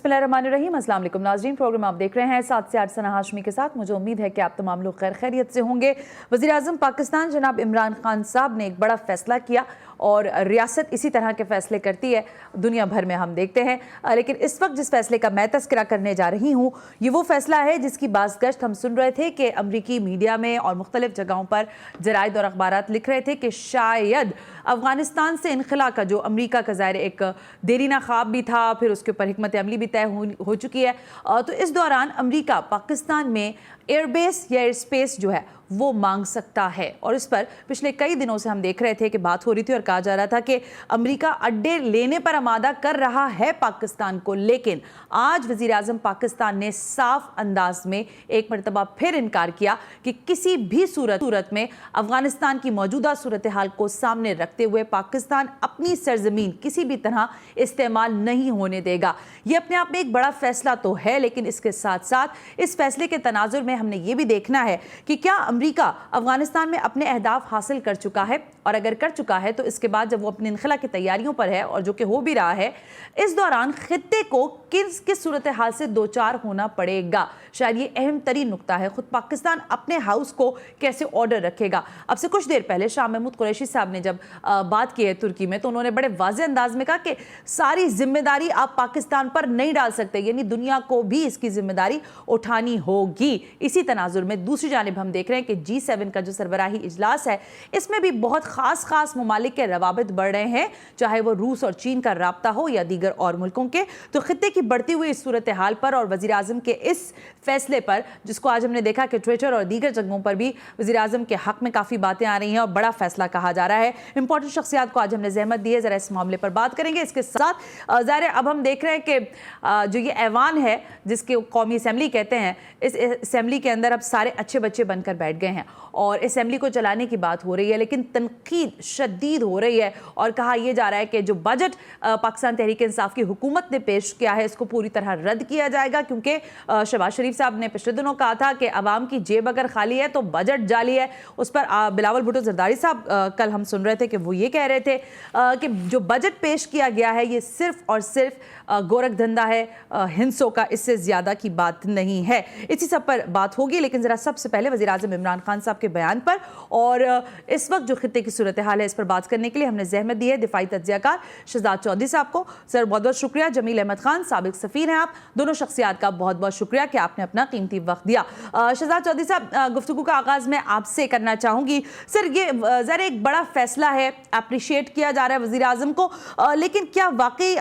बिस्मिल्लाहिर्रहमानिर्रहीम। अस्सलाम वालेकुम नाज़रीन, प्रोग्राम आप देख रहे हैं 7 से 8 सना हाशमी के साथ। मुझे उम्मीद है कि आप तमाम लोग खैर खैरियत से होंगे। वज़ीर-ए-आज़म पाकिस्तान जनाब इमरान खान साहब ने एक बड़ा फैसला किया और रियासत इसी तरह के फैसले करती है, दुनिया भर में हम देखते हैं। लेकिन इस वक्त जिस फैसले का मैं तज़किरा करने जा रही हूँ, ये वो फैसला है जिसकी बाज़गश्त हम सुन रहे थे कि अमरीकी मीडिया में और मुख्तलिफ जगहों पर जराइद और अखबारात लिख रहे थे कि शायद अफ़गानिस्तान से इनखला का जो अमरीका का ज़ाहिर एक देरीना ख्वाब भी था, फिर उसके ऊपर हिकमत अमली भी तय हो चुकी है। तो इस दौरान अमरीका पाकिस्तान में एयरबेस या एयर स्पेस जो है वो मांग सकता है, और इस पर पिछले कई दिनों से हम देख रहे थे कि बात हो रही थी और कहा जा रहा था कि अमेरिका अड्डे लेने पर आमादा कर रहा है पाकिस्तान को। लेकिन आज वज़ीर-ए-आज़म पाकिस्तान ने साफ अंदाज में एक मरतबा फिर इनकार किया कि किसी भी सूरत में अफगानिस्तान की मौजूदा सूरत हाल को सामने रखते हुए पाकिस्तान अपनी सरजमीन किसी भी तरह इस्तेमाल नहीं होने देगा। ये अपने आप में एक बड़ा फैसला तो है, लेकिन इसके साथ साथ इस फैसले के तनाजुर में हमने ये भी देखना है कि क्या अमेरिका अफगानिस्तान में अपने अहदाफ हासिल कर चुका है, और अगर कर चुका है तो इसके बाद जब वो अपने इनखला की तैयारियों पर है, और जो कि हो भी रहा है, इस दौरान खित्ते को किस सूरत हाल से दो चार होना पड़ेगा। शायद ये अहम तरीन नुकता है। खुद पाकिस्तान अपने हाउस को कैसे ऑर्डर रखेगा। अब से कुछ देर पहले शाह महमूद कुरैशी साहब ने जब बात की है तुर्की में, तो उन्होंने बड़े वाज़ेह अंदाज में कहा कि सारी जिम्मेदारी आप पाकिस्तान पर नहीं डाल सकते, यानी दुनिया को भी इसकी जिम्मेदारी उठानी होगी। इसी तनाजुर में दूसरी जानिब हम देख रहे हैं कि G7 का जो सरबराही इजलास है, इसमें भी बहुत खास ममालिक के रवाबित बढ़ रहे हैं, चाहे वो रूस और चीन का राब्ता हो या दीगर और मुल्कों के। तो खित्ते की बढ़ती हुई इस सूरत हाल पर और वज़ीर आज़म के इस फैसले पर, जिसको आज हमने देखा कि ट्विटर और दीगर जगहों पर भी वज़ीर आज़म के हक में काफ़ी बातें आ रही हैं और बड़ा फैसला कहा जा रहा है। इंपॉर्टेंट शख्सियात को आज हमने जहमत दी है, ज़रा इस मामले पर बात करेंगे। इसके साथ ज़ाहिर अब हम देख रहे हैं कि जो ये ऐवान है जिसके कौमी असम्बली कहते हैं, इस असम्बली के अंदर अब सारे अच्छे बच्चे बनकर बैठ गए हैं और असम्बली को चलाने की बात हो रही है, लेकिन तनकीद शदीद हो रही है और कहा यह जा रहा है कि जो बजट पाकिस्तान तहरीक इंसाफ की हुकूमत ने पेश किया है, इसको पूरी तरह रद्द किया जाएगा, क्योंकि शहबाज शरीफ साहब ने पिछले दिनों कहा था कि अवाम की जेब अगर खाली है तो बजट जाली है। उस पर बिलावल भुट्टो जरदारी साहब कल हम सुन रहे थे कि वो ये कह रहे थे कि जो बजट पेश किया गया है ये सिर्फ और सिर्फ गोरख धंधा है, हिंसों का, इससे ज्यादा की बात नहीं है। इसी सब पर बात होगी, लेकिन जरा सबसे पहले वज़ीर आज़म इमरान खान साहब के बयान पर और इस वक्त जो खित्ते की सूरत हाल है इस पर बात करने के लिए हमने जहमत दी है दिफाई तज्ज़ियाकार शहजाद चौधरी साहब को। सर बहुत बहुत शुक्रिया। जमील अहमद खान साबिक सफ़ीर हैं आप, दोनों शख्सियात का बहुत बहुत शुक्रिया कि आपने अपना कीमती वक्त दिया। शहजाद चौधरी साहब, गुफ्तगू का आगाज़ मैं आपसे करना चाहूँगी। सर ये ज़रा एक बड़ा फैसला है, अप्रिशिएट किया जा रहा है वज़ीर आज़म को, लेकिन क्या वाकई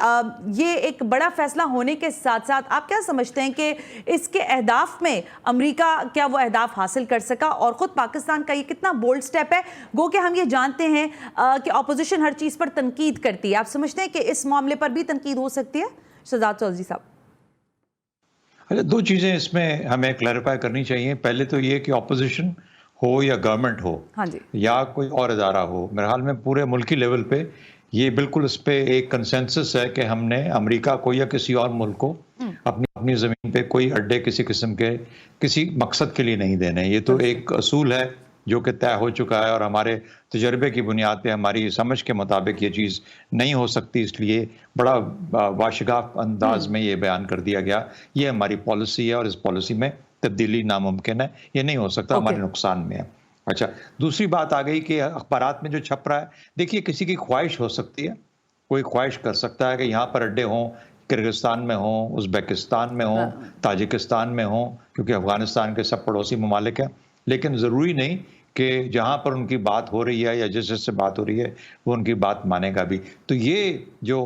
ये एक बड़ा फैसला होने के साथ साथ आप क्या समझते हैं कि इसके अहदाफ में अमेरिका क्या वो अहदाफ हासिल कर सका, और ख़ुद पाकिस्तान का ये कितना बोल्ड स्टेप है? गो कि हम ये जानते हैं कि अपोजिशन हर चीज़ पर तनकीद करती है, आप समझते हैं कि इस मामले पर भी तनकीद हो सकती है? शहजाद चौधरी साहब। अच्छा, दो चीज़ें इसमें हमें क्लैरिफाई करनी चाहिए। पहले तो ये कि अपोजिशन हो या गवर्नमेंट हो, हाँ जी, या कोई और इदारा हो, मेरे ख्याल में पूरे मुल्की लेवल पे ये बिल्कुल इस पे एक कंसेंसस है कि हमने अमेरिका को या किसी और मुल्क को अपनी ज़मीन पे कोई अड्डे किसी किस्म के किसी मकसद के लिए नहीं देने। ये तो एक असूल है जो कि तय हो चुका है और हमारे तजर्बे की बुनियाद पे हमारी समझ के मुताबिक ये चीज़ नहीं हो सकती, इसलिए बड़ा वाशगाफ अंदाज में ये बयान कर दिया गया। ये हमारी पॉलिसी है और इस पॉलिसी में तब्दीली नामुमकिन है, ये नहीं हो सकता, हमारे नुकसान में है। अच्छा, दूसरी बात आ गई कि अखबारात में जो छप रहा है, देखिए किसी की ख्वाहिश हो सकती है, कोई ख्वाहिश कर सकता है कि यहाँ पर अड्डे हों, किर्गिस्तान में हों, उज़्बेकिस्तान में हों, ताजिकिस्तान में हों, क्योंकि अफगानिस्तान के सब पड़ोसी ममालिक हैं, लेकिन ज़रूरी नहीं कि जहाँ पर उनकी बात हो रही है या जिससे बात हो रही है वो उनकी बात मानेगा भी। तो ये जो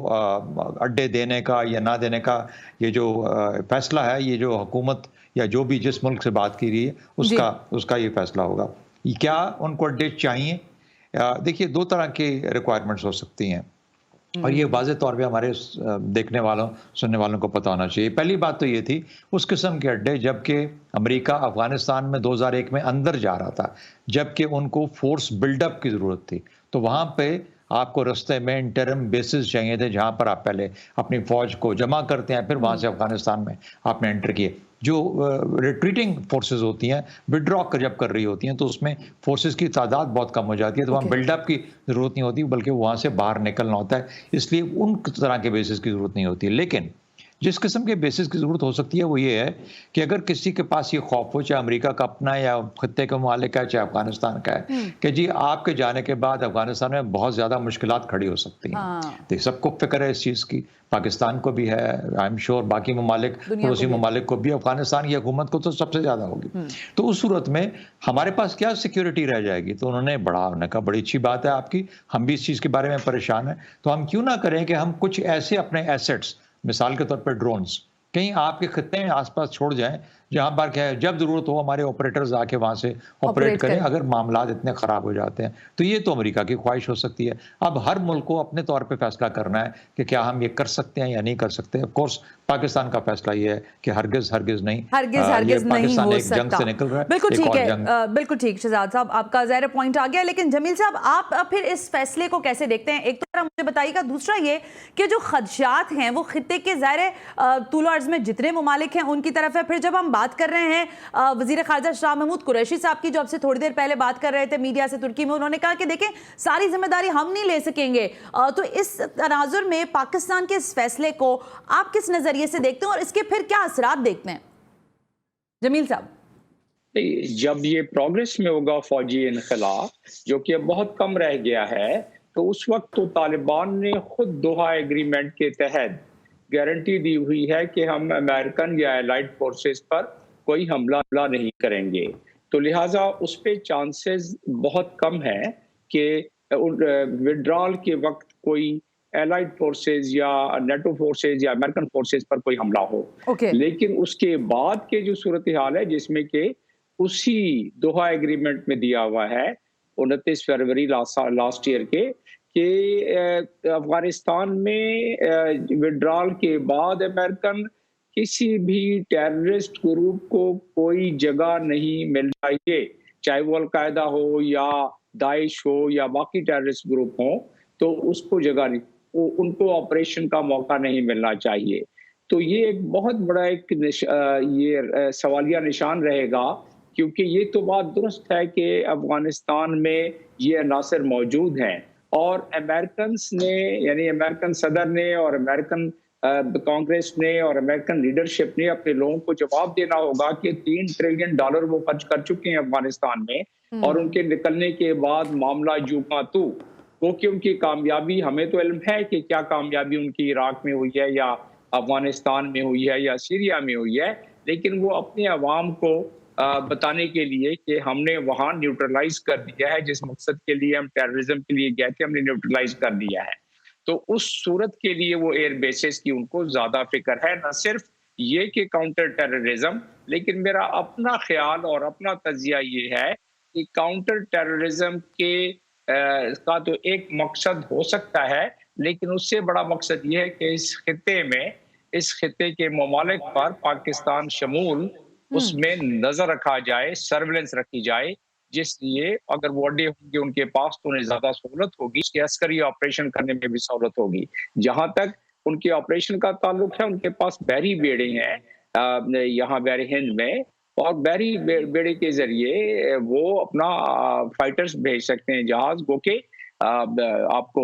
अड्डे देने का या ना देने का ये जो फैसला है, ये जो हुकूमत या जो भी जिस मुल्क से बात की रही है उसका ये फैसला होगा। क्या उनको अड्डे चाहिए? देखिए, दो तरह की रिक्वायरमेंट्स हो सकती हैं और ये वाज़े तौर पे हमारे देखने वालों सुनने वालों को पता होना चाहिए। पहली बात तो ये थी उस किस्म के अड्डे जबकि अमेरिका अफगानिस्तान में 2001 में अंदर जा रहा था, जबकि उनको फोर्स बिल्डअप की ज़रूरत थी, तो वहाँ पे आपको रास्ते में इंटरम बेसिस चाहिए थे जहाँ पर आप पहले अपनी फ़ौज को जमा करते हैं, फिर वहाँ से अफगानिस्तान में आपने एंटर किए। जो रिट्रीटिंग फोर्सेस होती हैं, विड्रॉ जब कर रही होती हैं, तो उसमें फोर्सेस की तादाद बहुत कम हो जाती है, तो वहाँ बिल्डअप की ज़रूरत नहीं होती, बल्कि वहाँ से बाहर निकलना होता है, इसलिए उन तरह के बेसिस की ज़रूरत नहीं होती। लेकिन जिस किस्म के बेसिस की ज़रूरत हो सकती है वो ये है कि अगर किसी के पास ये खौफ हो, चाहे अमेरिका का अपना या खत्ते के मालिक है, चाहे अफगानिस्तान का है, कि जी आपके जाने के बाद अफगानिस्तान में बहुत ज़्यादा मुश्किलात खड़ी हो सकती हैं। तो सबको फिक्र है इस चीज़ की, पाकिस्तान को भी है, आई एम श्योर बाकी ममालिक, पड़ोसी ममालिक को भी, अफगानिस्तान की हुकूमत को तो सबसे ज़्यादा होगी। तो उस सूरत में हमारे पास क्या सिक्योरिटी रह जाएगी? तो उन्होंने कहा बड़ी अच्छी बात है आपकी, हम भी इस चीज़ के बारे में परेशान हैं, तो हम क्यों ना करें कि हम कुछ ऐसे अपने एसेट्स, मिसाल के तौर पर ड्रोन्स, कहीं आपके खत्ते में आसपास छोड़ जाएं, जहां पर क्या है जब जरूरत हो हमारे ऑपरेटर्स आके वहां से ऑपरेट करें अगर मामला इतने खराब हो जाते हैं। तो ये तो अमेरिका की ख्वाहिश हो सकती है। अब हर मुल्क को अपने तौर पे फैसला करना है कि क्या हम ये कर सकते हैं या नहीं कर सकते। ऑफ कोर्स पाकिस्तान का फैसला ये है कि हरगिज नहीं, हरगिज नहीं हो सकता। जंग से निकल रहा है। बिल्कुल ठीक है, बिल्कुल ठीक शहजाद साहब, आपका ज़ाहिर पॉइंट आ गया। लेकिन जमील साहब, आप फिर इस फैसले को कैसे देखते हैं? एक तो मुझे बताइएगा, दूसरा ये कि जो खदशात हैं वो खित्ते के ज़ाहिर तूल अर्ज़ में जितने ममालिक हैं उनकी तरफ है। फिर जब हम बात कर रहे हैं वज़ीर ख़ारजा शाह महमूद कुरैशी साहब की, जो आपसे थोड़ी देर पहले बात कर रहे थे मीडिया से तुर्की में, उन्होंने कहा कि देखें सारी जिम्मेदारी हम नहीं ले सकेंगे। तो इस तनाजुर में पाकिस्तान के इस फैसले को आप किस नज़रिए से देखते हैं और इसके फिर क्या असरात देखते हैं? जमील साहब, जब ये प्रोग्रेस में होगा फौजी इनखला, जो कि अब बहुत कम रह गया है, तो उस वक्त तो तालिबान ने खुद दोहा एग्रीमेंट के तहत गारंटी दी हुई है कि हम अमेरिकन या एलाइड फोर्सेस पर कोई हमला नहीं करेंगे। तो लिहाजा उस पे चांसेस बहुत कम है कि विड्रॉल के वक्त कोई एलाइड फोर्सेस या नेटो फोर्सेस या अमेरिकन फोर्सेस पर कोई हमला हो। लेकिन उसके बाद के जो सूरत हाल है, जिसमें कि उसी दोहा एग्रीमेंट में दिया हुआ है 29 फरवरी लास्ट ईयर के, कि अफगानिस्तान में विड्रॉल के बाद अमेरिकन किसी भी टेररिस्ट ग्रुप को कोई जगह नहीं मिल चाहिए, चाहे वो अलकायदा हो या दाइश हो या बाकी टेररिस्ट ग्रुप हो, तो उसको जगह नहीं, उनको ऑपरेशन का मौका नहीं मिलना चाहिए। तो ये एक बहुत बड़ा ये सवालिया निशान रहेगा, क्योंकि ये तो बात दुरुस्त है कि अफगानिस्तान में ये अनासर मौजूद हैं और अमेरिकन ने, यानी अमेरिकन सदर ने और अमेरिकन कांग्रेस ने और अमेरिकन लीडरशिप ने अपने लोगों को जवाब देना होगा कि $3 ट्रिलियन वो खर्च कर चुके हैं अफगानिस्तान में, और उनके निकलने के बाद मामला यूं का तू, क्योंकि उनकी कामयाबी, हमें तो इल्म है कि क्या कामयाबी उनकी इराक में हुई है या अफगानिस्तान में हुई है या सीरिया में हुई है, लेकिन वो अपने अवाम को बताने के लिए कि हमने वहां न्यूट्रलाइज कर दिया है, जिस मकसद के लिए हम टेररिज्म के लिए गए थे हमने न्यूट्रलाइज कर दिया है। तो उस सूरत के लिए वो एयर बेसिस की उनको ज्यादा फिक्र है, न सिर्फ ये कि काउंटर टेररिज्म, लेकिन मेरा अपना ख्याल और अपना तजिया ये है कि काउंटर टेररिज्म के का तो एक मकसद हो सकता है, लेकिन उससे बड़ा मकसद ये है कि इस खित्ते में, इस खित्ते के ममालिक पर, पाकिस्तान शमूल, उसमें नजर रखा जाए, सर्विलेंस रखी जाए, जिसलिए अगर वो अड्डे होंगे उनके पास तो उन्हें ज्यादा सहूलत होगी, उसके अस्करी ऑपरेशन करने में भी सहूलत होगी। जहां तक उनके ऑपरेशन का ताल्लुक है, उनके पास बहरी बेड़े हैं यहाँ बहर हिंद में, और बहरी बेड़े के जरिए वो अपना फाइटर्स भेज सकते हैं, जहाज, वो के आपको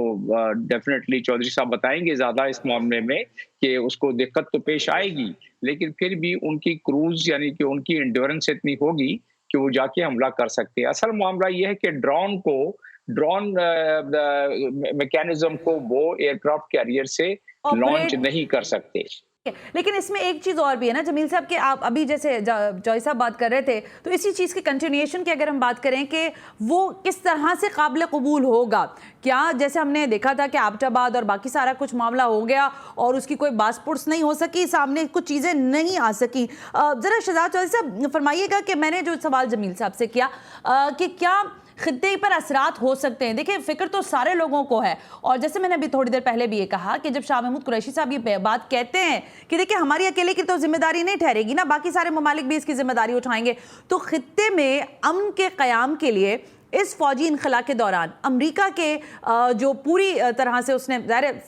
डेफिनेटली चौधरी साहब बताएंगे ज्यादा इस मामले में कि उसको दिक्कत तो पेश आएगी, लेकिन फिर भी उनकी क्रूज यानी कि उनकी एंड्योरेंस इतनी होगी कि वो जाके हमला कर सकते हैं। असल मामला ये है कि ड्रोन मैकेनिज्म को वो एयरक्राफ्ट कैरियर से लॉन्च नहीं कर सकते। लेकिन इसमें एक चीज़ और भी है ना जमील साहब, कि आप अभी जैसे जॉय साहब बात कर रहे थे, तो इसी चीज़ की कंटिन्यूएशन की अगर हम बात करें कि वो किस तरह से काबिल कबूल होगा, क्या जैसे हमने देखा था कि एबटाबाद और बाकी सारा कुछ मामला हो गया और उसकी कोई बासपुर्स नहीं हो सकी, सामने कुछ चीज़ें नहीं आ सकी। ज़रा शहजाद चौधरी साहब फरमाइएगा कि मैंने जो सवाल जमील साहब से किया कि क्या खित्ते पर असरात हो सकते हैं। देखिए फिक्र तो सारे लोगों को है, और जैसे मैंने अभी थोड़ी देर पहले भी ये कहा कि जब शाह महमूद कुरैशी साहब ये बात कहते हैं कि देखिए हमारी अकेले की तो जिम्मेदारी नहीं ठहरेगी ना, बाकी सारे ममालिक भी इसकी जिम्मेदारी उठाएंगे, तो खित्ते में अमन के क़याम के लिए इस फौजी इनखला के दौरान अमेरिका के जो पूरी तरह से उसने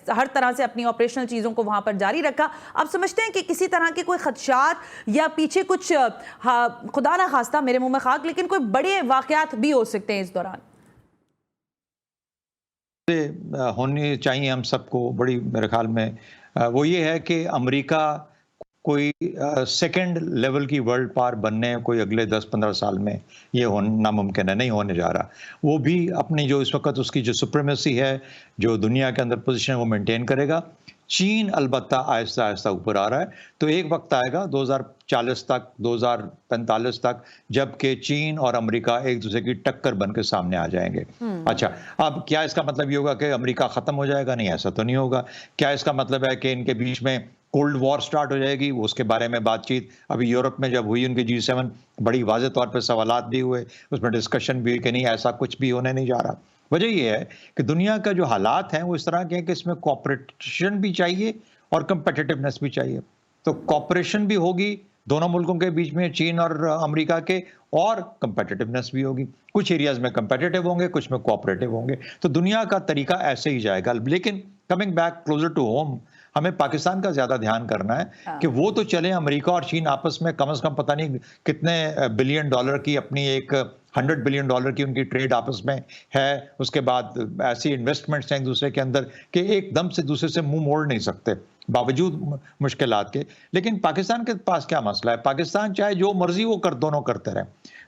हर तरह से अपनी ऑपरेशनल चीज़ों को वहाँ पर जारी रखा, आप समझते हैं कि किसी तरह के कोई खदशात या पीछे कुछ खुदा ना खास्ता मेरे मुंह में खाक, लेकिन कोई बड़े वाक़यात भी हो सकते हैं इस दौरान? होनी चाहिए हम सबको बड़ी, मेरे ख्याल में वो ये है कि अमेरिका कोई सेकंड लेवल की वर्ल्ड पावर बनने कोई अगले 10-15 साल में ये नामुमकिन है, नहीं होने जा रहा। वो भी अपनी जो इस वक्त उसकी जो सुप्रीमेसी है, जो दुनिया के अंदर पोजीशन है, वो मेंटेन करेगा। चीन अलबत्ता आहिस्ता आहिस्ता ऊपर आ रहा है, तो एक वक्त आएगा 2040 तक, 2045 तक, जबकि चीन और अमेरिका एक दूसरे की टक्कर बन के सामने आ जाएंगे। अच्छा, अब क्या इसका मतलब ये होगा कि अमेरिका खत्म हो जाएगा? नहीं, ऐसा तो नहीं होगा। क्या इसका मतलब है कि इनके बीच में कोल्ड वॉर स्टार्ट हो जाएगी? उसके बारे में बातचीत अभी यूरोप में जब हुई उनकी G7, बड़ी वाज़ेह तौर पे सवालात भी हुए, उसमें डिस्कशन भी हुई कि नहीं, ऐसा कुछ भी होने नहीं जा रहा। वजह ये है कि दुनिया का जो हालात हैं वो इस तरह के हैं कि इसमें कोऑपरेशन भी चाहिए और कम्पिटिटिवनेस भी चाहिए। तो कोऑपरेशन भी होगी दोनों मुल्कों के बीच में, चीन और अमेरिका के, और कम्पिटिटिवनेस भी होगी। कुछ एरियाज में कम्पिटिटिव होंगे, कुछ में कोऑपरेटिव होंगे। तो दुनिया का तरीका ऐसे ही जाएगा। लेकिन coming back closer to home, हमें पाकिस्तान का ज्यादा ध्यान करना है कि वो तो चले, अमेरिका और चीन आपस में कम से कम पता नहीं कितने बिलियन डॉलर की अपनी एक $100 बिलियन की उनकी ट्रेड आपस में है। उसके बाद ऐसी इन्वेस्टमेंट्स हैं एक दूसरे के अंदर कि एकदम से दूसरे से मुंह मोड़ नहीं सकते बावजूद मुश्किलात के। लेकिन पाकिस्तान के पास क्या मसला है? पाकिस्तान चाहे जो मर्जी वो दोनों करते रहे।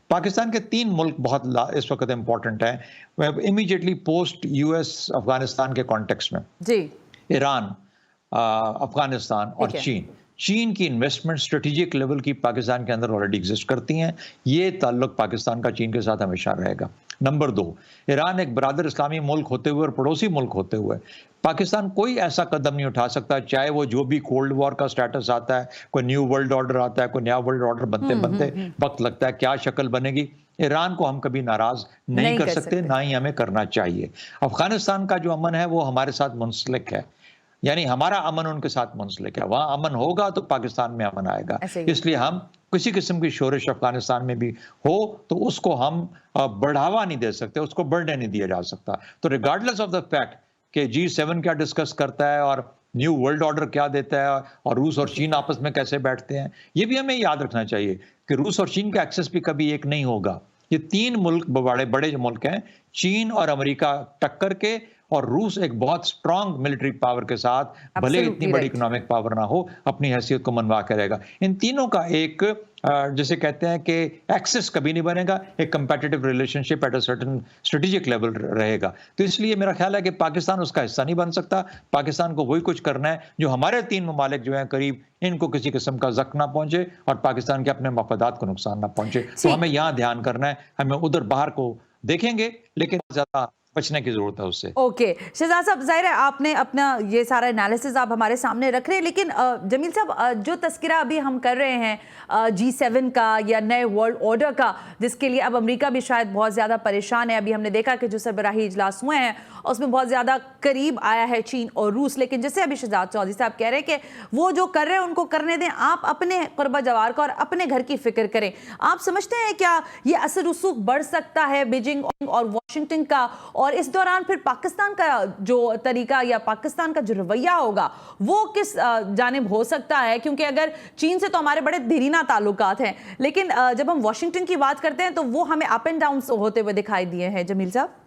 पाकिस्तान के 3 मुल्क बहुत इस वक्त इंपॉर्टेंट हैं इमीडिएटली पोस्ट US अफगानिस्तान के कॉन्टेक्स्ट में। जी। ईरान, अफगानिस्तान और चीन। चीन की इन्वेस्टमेंट स्ट्रेटेजिक लेवल की पाकिस्तान के अंदर ऑलरेडी एग्जिस्ट करती हैं। ये ताल्लुक पाकिस्तान का चीन के साथ हमेशा रहेगा। नंबर 2, ईरान एक बरादर इस्लामी मुल्क होते हुए और पड़ोसी मुल्क होते हुए पाकिस्तान कोई ऐसा कदम नहीं उठा सकता, चाहे वो जो भी कोल्ड वॉर का स्टेटस आता है, कोई न्यू वर्ल्ड ऑर्डर आता है, कोई नया वर्ल्ड ऑर्डर बनते बनते वक्त लगता है क्या शक्ल बनेगी। ईरान को हम कभी नाराज नहीं कर सकते, ना ही हमें करना चाहिए। अफगानिस्तान का जो अमन है वो हमारे साथ मुंसलिक है, यानी हमारा अमन उनके साथ मुंसलिक है। वहां अमन होगा तो पाकिस्तान में अमन आएगा। इसलिए हम किसी किस्म की शोरिश अफगानिस्तान में भी हो तो उसको हम बढ़ावा नहीं दे सकते, उसको बढ़ने नहीं दिया जा सकता। तो रिगार्डलेस ऑफ द फैक्ट कि G7 क्या डिस्कस करता है और न्यू वर्ल्ड ऑर्डर क्या देता है और रूस और चीन आपस में कैसे बैठते हैं, ये भी हमें याद रखना चाहिए कि रूस और चीन का एक्सेस भी कभी एक नहीं होगा। ये 3 मुल्क बड़े बड़े जो मुल्क हैं, चीन और अमेरिका टक्कर के, और रूस एक बहुत स्ट्रांग मिलिट्री पावर के साथ, भले इतनी बड़ी इकोनॉमिक पावर ना हो, अपनी हैसियत को मनवा के रहेगा। इन तीनों का एक जैसे कहते हैं कि एक्सेस कभी नहीं बनेगा, एक competitive relationship at a certain strategic level रहेगा। तो इसलिए मेरा ख्याल है कि पाकिस्तान उसका हिस्सा नहीं बन सकता। पाकिस्तान को वही कुछ करना है जो हमारे 3 ममालिक जो हैं करीब, इनको किसी किस्म का जख्म ना पहुंचे और पाकिस्तान के अपने मफादात को नुकसान ना पहुंचे। तो हमें यहाँ ध्यान करना है, हमें उधर बाहर को देखेंगे लेकिन ज्यादा बचने की जरूरत है उससे। ओके शहजाद साहब, जाहिर है आपने अपना ये सारा एनालिसिस आप हमारे सामने रख रहे हैं, लेकिन जमील साहब जो तस्करा अभी हम कर रहे हैं G7 का या नए वर्ल्ड ऑर्डर का, जिसके लिए अब अमेरिका भी शायद बहुत ज़्यादा परेशान है। अभी हमने देखा कि जो सरबराही इजलास हुए हैं उसमें बहुत ज़्यादा करीब आया है चीन और रूस, लेकिन जैसे अभी शहजाद चौधरी साहब कह रहे हैं कि वो जो कर रहे हैं उनको करने दें, आप अपने क़ुर्बा जवार का और अपने घर की फिक्र करें। आप समझते हैं क्या ये असर रसूख बढ़ सकता है बीजिंग और वाशिंगटन का, और इस दौरान फिर पाकिस्तान का जो तरीका या पाकिस्तान का जो रवैया होगा वो किस जानिब हो सकता है? क्योंकि अगर चीन से तो हमारे बड़े देरीना ताल्लुकात हैं, लेकिन जब हम वाशिंगटन की बात करते हैं तो वो हमें अप एंड डाउन होते हुए दिखाई दिए हैं। जमील साहब,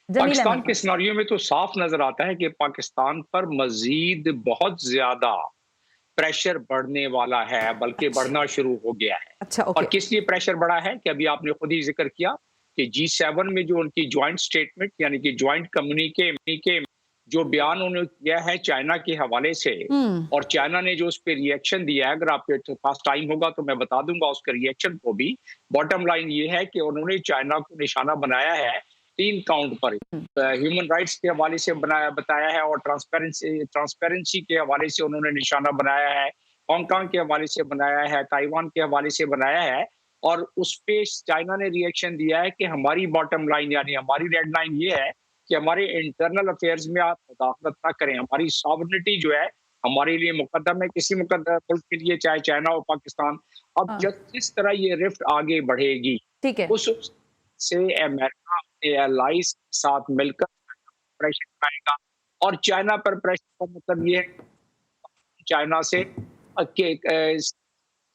पाकिस्तान के सिनारियो में तो साफ नजर आता है कि पाकिस्तान पर मजीद बहुत ज्यादा प्रेशर बढ़ने वाला है, बल्कि बढ़ना शुरू हो गया है। अच्छा, और किस लिए प्रेशर बढ़ा है कि अभी आपने खुद ही जिक्र किया कि G7 में जो उनकी ज्वाइंट स्टेटमेंट यानी कि ज्वाइंट कम्युनिके जो बयान उन्होंने किया है चाइना के हवाले से, और चाइना ने जो उस पर रिएक्शन दिया है, अगर आपके पास टाइम होगा तो मैं बता दूंगा उसके रिएक्शन को भी। बॉटम लाइन ये है कि उन्होंने चाइना को निशाना बनाया है 3 काउंट पर, ह्यूमन राइट्स के हवाले से बताया है, और ट्रांसपेरेंसी के हवाले से उन्होंने निशाना बनाया है, हांगकांग के हवाले से बनाया है, ताइवान के हवाले से बनाया है। और उस पे चाइना ने रिएक्शन दिया है कि हमारी बॉटम लाइन यानी हमारी रेड लाइन ये है कि हमारे इंटरनल अफेयर्स में आप मुदाखलत ना करें, हमारी सॉवरेनिटी जो है हमारे लिए मुकद्दम है, किसी मुल्क के लिए, चाहे चाइना हो पाकिस्तान। अब जिस तरह ये रिफ्ट आगे बढ़ेगी, ठीक है, उस से अमेरिका अपने एलाइज के साथ मिलकर प्रेशर बनाएगा, और चाइना पर प्रेशर का मतलब ये है चाइना से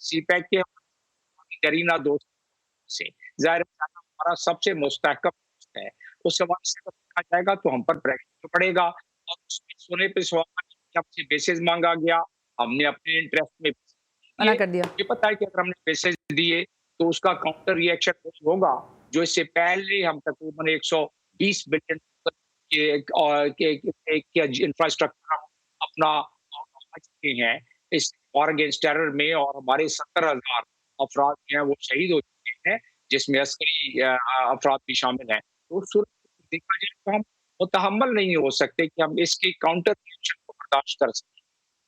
सीपैक के करीना दोस्त से, जाहिर है चाइना हमारा सबसे मुस्तहकम दोस्त है, उस हवाले से देखा जाएगा तो हम पर प्रेशर पड़ेगा। और उसमें सोने पे सुहागा हमसे बेसिस मांगा गया, हमने अपने इंटरेस्ट में मना कर दिया। ये पता है कि अगर हमने बेसिस दिए तो उसका काउंटर रिएक्शन होगा, जो इससे पहले हम तकरीबन 120 बिलियन के इंफ्रास्ट्रक्चर अपना चुके हैं इस वॉर अगेंस्ट टेरर में, और हमारे 70,000 अफराद जो हैं वो शहीद हो चुके हैं, जिसमें अस्करी अफराद भी शामिल हैं। तो उस सूरत में देखा जाए तो हम मुतहम्मल नहीं हो सकते कि हम इसकी काउंटर रिएक्शन को बर्दाश्त कर सकें।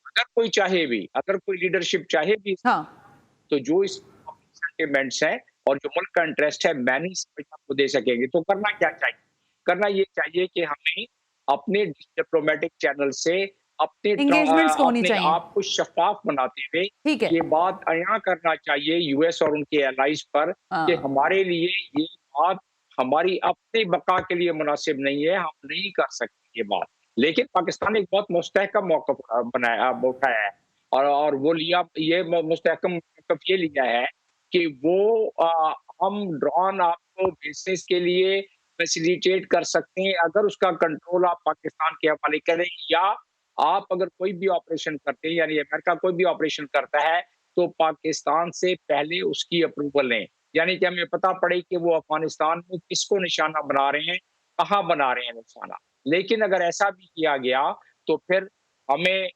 अगर कोई चाहे भी, अगर कोई लीडरशिप चाहे भी, तो जो इस सेंटिमेंट्स हैं और जो मुल्क का इंटरेस्ट है मैनेज को दे सकेंगे। तो करना क्या चाहिए? करना ये चाहिए कि हमें अपने डिप्लोमेटिक चैनल से अपने आप को शफाफ बनाते हुए ये बात अया करना चाहिए यूएस और उनके एलाइज पर कि हमारे लिए ये बात हमारी अपनी बका के लिए मुनासिब नहीं है, हम नहीं कर सकते ये बात। लेकिन पाकिस्तान ने एक बहुत मुस्तहकम मौक़िफ़ उठाया है, और वो लिया ये मुस्तहकम मौक़िफ़ ये लिया है कि वो हम ड्रोन आपको बिजनेस के लिए फैसिलिटेट कर सकते हैं अगर उसका कंट्रोल आप पाकिस्तान के हवाले करें, या आप अगर कोई भी ऑपरेशन करते हैं, यानी अमेरिका कोई भी ऑपरेशन करता है तो पाकिस्तान से पहले उसकी अप्रूवल लें, यानी कि हमें पता पड़े कि वो अफगानिस्तान में किसको निशाना बना रहे हैं, कहाँ बना रहे हैं निशाना। लेकिन अगर ऐसा भी किया गया तो फिर हमें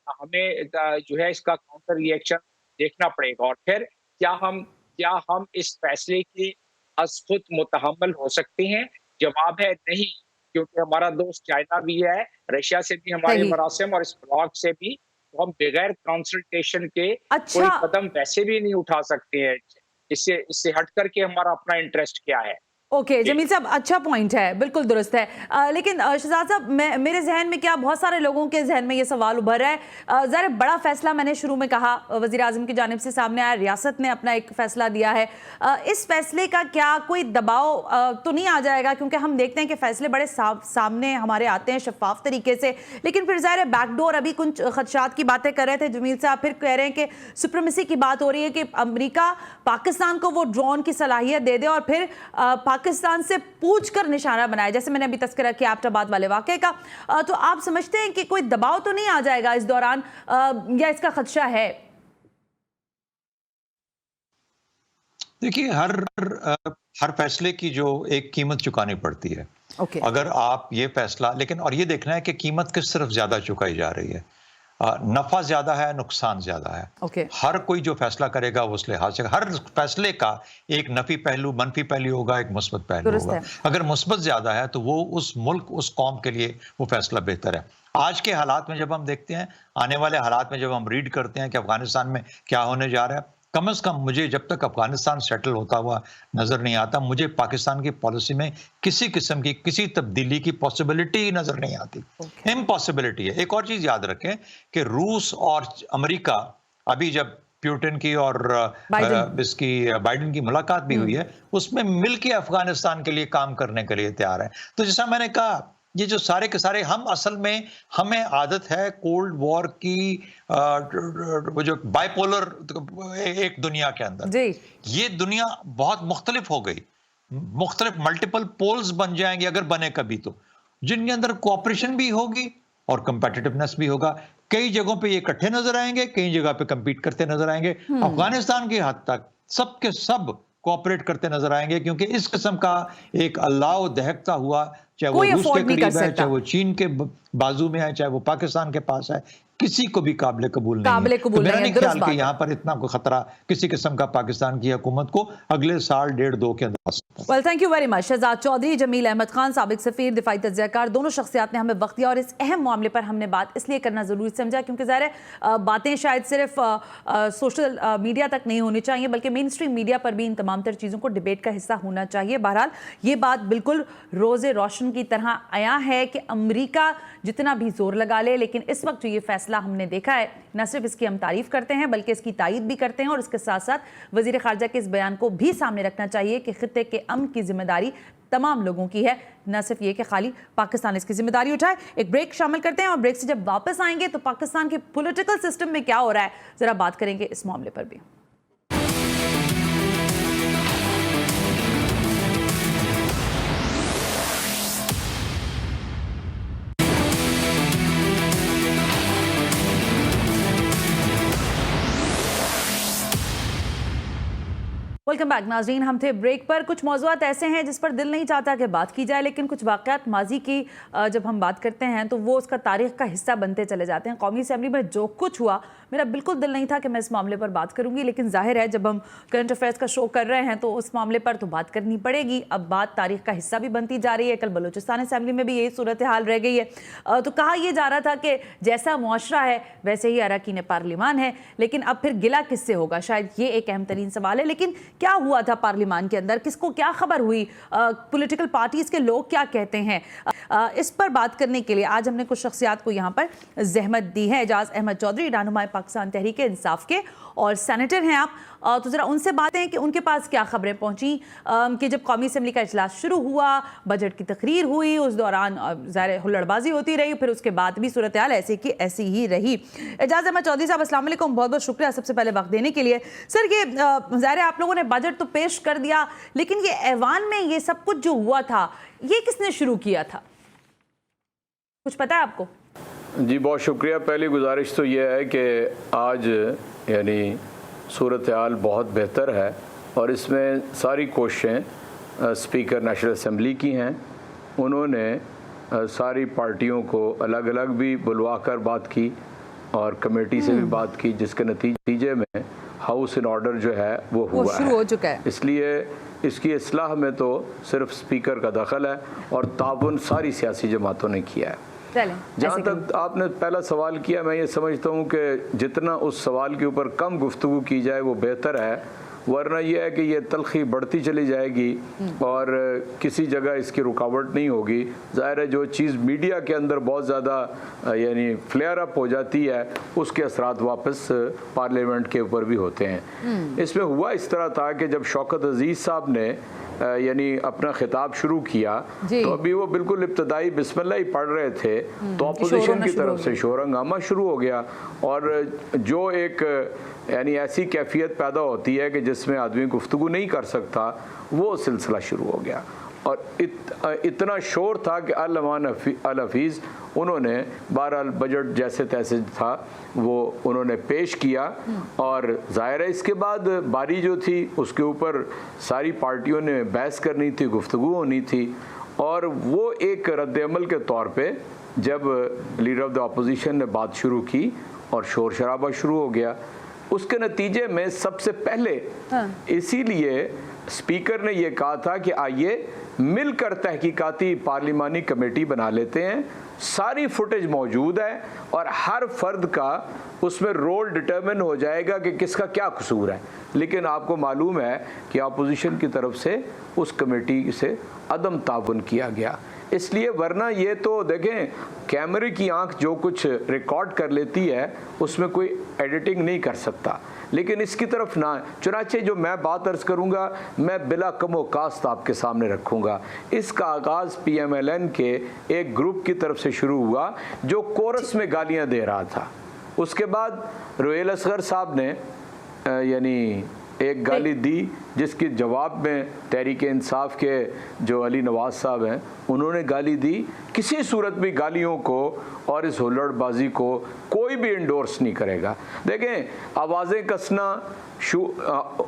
जो है इसका काउंटर रिएक्शन देखना पड़ेगा, और फिर क्या हम इस फैसले के खुद मुतहम्मल हो सकते हैं? जवाब है नहीं, क्योंकि हमारा दोस्त चाइना भी है, रशिया से भी हमारे मरासिम और इस ब्लॉक से भी, तो हम बगैर कंसल्टेशन के कोई कदम वैसे भी नहीं उठा सकते हैं। इससे हट करके हमारा अपना इंटरेस्ट क्या है? ओके जमील साहब, अच्छा पॉइंट है, बिल्कुल दुरुस्त है। लेकिन शहजाद साहब, मेरे जहन में क्या बहुत सारे लोगों के जहन में ये सवाल उभर रहा है। ज़रा बड़ा फैसला मैंने शुरू में कहा वज़ीर आज़म की जानिब से सामने आया, रियासत ने अपना एक फैसला दिया है। इस फैसले का क्या कोई दबाव तो नहीं आ जाएगा? क्योंकि हम देखते हैं कि फैसले बड़े सामने हमारे आते हैं शफाफ तरीके से, लेकिन फिर ज़ाहिर है बैकडोर, अभी कुछ खदशात की बातें कर रहे थे जमील साहब, फिर कह रहे हैं कि सुप्रीमेसी की बात हो रही है कि अमेरिका पाकिस्तान को वो ड्रोन की सलाहियत दे दे और फिर पाकिस्तान से पूछकर निशाना बनाया, जैसे मैंने अभी तस्करा किया एबटाबाद वाले वाकये का। तो आप समझते हैं कि कोई दबाव तो नहीं आ जाएगा इस दौरान, या इसका खदशा है? देखिए, हर फैसले की जो एक कीमत चुकानी पड़ती है। अगर आप ये फैसला, लेकिन और ये देखना है कि कीमत किस तरफ ज्यादा चुकाई जा रही है, नफा ज्यादा है, नुकसान ज्यादा है। हर कोई जो फैसला करेगा वो उस लिहाज से, हर फैसले का एक नफी पहलू, मनफी पहलू होगा, एक मुस्बत पहलू होगा। अगर मुस्बत ज्यादा है तो वो उस मुल्क, उस कौम के लिए वो फैसला बेहतर है। आज के हालात में जब हम देखते हैं, आने वाले हालात में जब हम रीड करते हैं कि अफगानिस्तान में क्या होने जा रहा है, कम से कम मुझे जब तक अफगानिस्तान सेटल होता हुआ नजर नहीं आता, मुझे पाकिस्तान की पॉलिसी में किसी किस्म की किसी तब्दीली की पॉसिबिलिटी ही नजर नहीं आती। इम्पॉसिबिलिटी है। एक और चीज याद रखें कि रूस और अमेरिका, अभी जब पुतिन की और इसकी बाइडेन की मुलाकात भी हुई है, उसमें मिलकर अफगानिस्तान के लिए काम करने के लिए तैयार है। तो जैसा मैंने कहा, ये जो सारे के सारे, हम असल में, हमें आदत है कोल्ड वॉर की, वो जो बाइपोलर एक दुनिया के अंदर, ये दुनिया बहुत मुख्तलिफ हो गई, मुख्तलिफ मल्टीपल पोल्स बन जाएंगे अगर बने कभी, तो जिनके अंदर कोऑपरेशन भी होगी और कंपेटिटिवनेस भी होगा। कई जगहों पे ये इकट्ठे नजर आएंगे, कई जगह पे कंपीट करते नजर आएंगे। अफगानिस्तान की हद तक सब के सब कोऑपरेट करते नजर आएंगे, क्योंकि इस किस्म का एक अल्लाह दहकता हुआ, चाहे वो रूस के करीब है, चाहे वो चीन के बाजू में है, चाहे वो पाकिस्तान के पास है, किसी को भी काबिल कबूल नहीं है। तो मेरा नहीं ख्याल कि यहाँ पर इतना कोई खतरा किसी किस्म का पाकिस्तान की हुकूमत को अगले साल 1.5-2 के अंदर आ सकता है। Well, thank you very much. Shahzad Chaudhry, Jameel Ahmed Khan, साबिक सफीर, दिफाई तज्ज़ियाकार, दोनों शख्सियात ने हमें वक्त दिया, और इस अहम मामले पर हमने बात इसलिए करना जरूरी समझा क्योंकि ज़ाहिर है बातें शायद सिर्फ सोशल मीडिया तक नहीं होनी चाहिए, बल्कि मेन स्ट्रीम मीडिया पर भी इन तमाम तर चीज़ों को डिबेट का हिस्सा होना चाहिए। बहरहाल ये बात बिल्कुल रोज़े रोशन की तरह आया है कि अमेरिका जितना भी जोर लगा ले, लेकिन इस वक्त जो ये फैसला हमने देखा है, न सिर्फ इसकी हम तारीफ करते हैं बल्कि इसकी तायीद भी करते हैं, और इसके साथ साथ वजीर खारजा के इस बयान को भी सामने रखना चाहिए कि खित्ते के अमन की जिम्मेदारी तमाम लोगों की है, न सिर्फ ये कि खाली पाकिस्तान इसकी जिम्मेदारी उठाए। एक ब्रेक शामिल करते हैं, और ब्रेक से जब वापस आएंगे तो पाकिस्तान के पॉलिटिकल सिस्टम में क्या हो रहा है जरा बात करेंगे इस मामले पर भी। वेलकम बैक नाज़रीन, हम थे ब्रेक पर। कुछ मौज़ूआत ऐसे हैं जिस पर दिल नहीं चाहता कि बात की जाए, लेकिन कुछ वाक़यात माजी की जब हम बात करते हैं तो वो उसका तारीख़ का हिस्सा बनते चले जाते हैं। कौमी असम्बली में जो कुछ हुआ, मेरा बिल्कुल दिल नहीं था कि मैं इस मामले पर बात करूंगी, लेकिन जाहिर है जब हम करंट अफेयर्स का शो कर रहे हैं तो उस मामले पर तो बात करनी पड़ेगी। अब बात तारीख़ का हिस्सा भी बनती जा रही है। कल बलूचिस्तान असम्बली में भी यही सूरत हाल रह गई है। तो कहा यह जा रहा था कि जैसा मुआशरा है वैसे ही अरकान पार्लिमान है, लेकिन अब फिर गिला किससे होगा, शायद ये एक अहम तरीन सवाल है। लेकिन क्या हुआ था पार्लिमान के अंदर, किसको क्या खबर हुई, पॉलिटिकल पार्टीज के लोग क्या कहते हैं, इस पर बात करने के लिए आज हमने कुछ शख्सियात को यहाँ पर जहमत दी है। एजाज अहमद चौधरी, रहनुमाए पाकिस्तान तहरीक इंसाफ के और सेनेटर हैं आप, तो ज़रा उनसे बातें हैं कि उनके पास क्या खबरें पहुंची कि जब कौमी असम्बली का इजलास शुरू हुआ, बजट की तकरीर हुई, उस दौरान ज़ाहिर हुल्लड़बाजी होती रही, फिर उसके बाद भी सूरत हाल ऐसी की ऐसी ही रही। एजाज अहमद चौधरी साहब, अस्सलाम वालेकुम, बहुत बहुत शुक्रिया सबसे पहले वक्त देने के लिए। सर, ये ज़ाहिर आप लोगों ने बजट तो पेश कर दिया, लेकिन ये ऐवान में ये सब कुछ जो हुआ था, ये किसने शुरू किया था, कुछ पता है आपको? जी बहुत शुक्रिया। पहली गुजारिश तो ये है कि आज यानी सूरत हाल बहुत बेहतर है और इसमें सारी कोशिशें स्पीकर नेशनल असम्बली की हैं। उन्होंने सारी पार्टियों को अलग अलग भी बुलवा कर बात की और कमेटी से भी बात की, जिसके नतीजे में हाउस इन ऑर्डर जो है वो हुआ शुरू हो चुका है। इसलिए इसकी इस्लाह में तो सिर्फ स्पीकर का दखल है और ताउन सारी सियासी जमातों ने किया है। जहाँ तक आपने पहला सवाल किया, मैं ये समझता हूँ कि जितना उस सवाल के ऊपर कम गुफ्तगू की जाए वो बेहतर है, वरना यह है कि ये तलखी बढ़ती चली जाएगी और किसी जगह इसकी रुकावट नहीं होगी। ज़ाहिर है जो चीज़ मीडिया के अंदर बहुत ज़्यादा यानी फ्लेयर अप हो जाती है, उसके असरात वापस पार्लियामेंट के ऊपर भी होते हैं। इसमें हुआ इस तरह था कि जब शौकत अजीज़ साहब ने यानी अपना खिताब शुरू किया तो अभी वो बिल्कुल इब्तदाई बिस्मिल्लाह ही पढ़ रहे थे तो अपोजिशन की तरफ से शोर हंगामा शुरू हो गया और जो एक यानी ऐसी कैफियत पैदा होती है कि जिसमें आदमी गुफ्तगू नहीं कर सकता, वो सिलसिला शुरू हो गया और इतना शोर था कि अल हफीज़ उन्होंने बहरहाल बजट जैसे तैसे था वो उन्होंने पेश किया और ज़ाहिर है इसके बाद बारी जो थी उसके ऊपर सारी पार्टियों ने बहस करनी थी, गुफ्तगू होनी थी और वो एक रद्द-ए-अमल के तौर पे जब लीडर ऑफ द अपोजिशन ने बात शुरू की और शोर शराबा शुरू हो गया, उसके नतीजे में सबसे पहले इसीलिए स्पीकर ने यह कहा था कि आइए मिलकर तहकीकाती पार्लिमानी कमेटी बना लेते हैं, सारी फुटेज मौजूद है और हर फर्द का उसमें रोल डिटरमिन हो जाएगा कि किसका क्या कसूर है। लेकिन आपको मालूम है कि अपोजिशन की तरफ से उस कमेटी से अदम ताउन किया गया, इसलिए वरना ये तो देखें कैमरे की आंख जो कुछ रिकॉर्ड कर लेती है उसमें कोई एडिटिंग नहीं कर सकता, लेकिन इसकी तरफ ना। चुनाचे जो मैं बात अर्ज करूंगा मैं बिला कमो कास्त आपके सामने रखूंगा। इसका आगाज़ PMLN के एक ग्रुप की तरफ से शुरू हुआ जो कोरस में गालियां दे रहा था। उसके बाद रोहेल असगर साहब ने यानी एक गाली दी जिसके जवाब में तहरीक इंसाफ के जो अली नवाज साहब हैं उन्होंने गाली दी। किसी सूरत भी गालियों को और इस हुल्लड़बाजी को कोई भी इंडोर्स नहीं करेगा। देखें आवाज़ें कसना,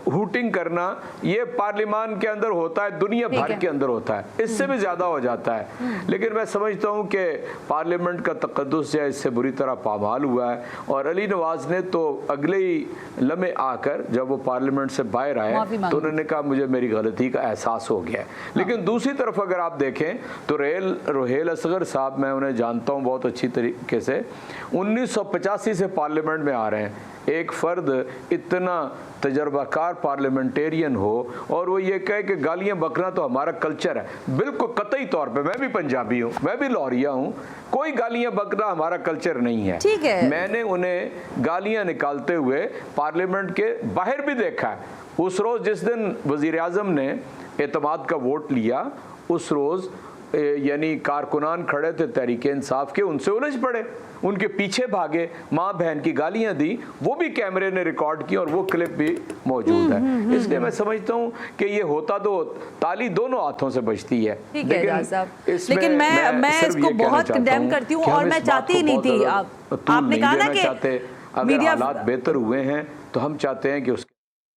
हूटिंग करना ये पार्लियामान के अंदर होता है, दुनिया भर के अंदर होता है, इससे भी ज़्यादा हो जाता है। लेकिन मैं समझता हूँ कि पार्लियामेंट का तक़द्दुस जो है इससे बुरी तरह पामाल हुआ है और अली नवाज ने तो अगले ही लम्हे आकर जब वो पार्लियामेंट से बाहर आए तो उन्होंने कहा मुझे मेरी गलती का एहसास हो गया है। लेकिन दूसरी तरफ अगर आप देखें तो रोहेल असगर साहब, मैं उन्हें जानता हूँ बहुत अच्छी तरीके से, 1985 से पार्लियामेंट में आ रहे हैं। एक फ़र्द इतना तजर्बाकार पार्लियामेंटेरियन हो और वो ये कहे कि गालियाँ बकना तो हमारा कल्चर है, बिल्कुल कतई तौर पे। मैं भी पंजाबी हूँ, मैं भी लाहौरिया हूँ, कोई गालियाँ बकना हमारा कल्चर नहीं है। ठीक है। मैंने उन्हें गालियाँ निकालते हुए पार्लियामेंट के बाहर भी देखा है। उस रोज़ जिस दिन वज़ीर आज़म ने एतमाद का वोट लिया, उस रोज़ यानी कारकुनान खड़े थे तहरीक इंसाफ के, उनसे उलझ पड़े, उनके पीछे भागे, माँ बहन की गालियां दी, वो भी कैमरे ने रिकॉर्ड की और वो क्लिप भी मौजूद है। इसलिए मैं समझता हूँ कि ये होता तो ताली दोनों हाथों से बजती है। लेकिन मैं इसको बहुत कंडेम करती हूँ और मैं चाहती ही नहीं थी। आपने कहा ना कि अगर हालात बेहतर हुए हैं तो हम चाहते हैं कि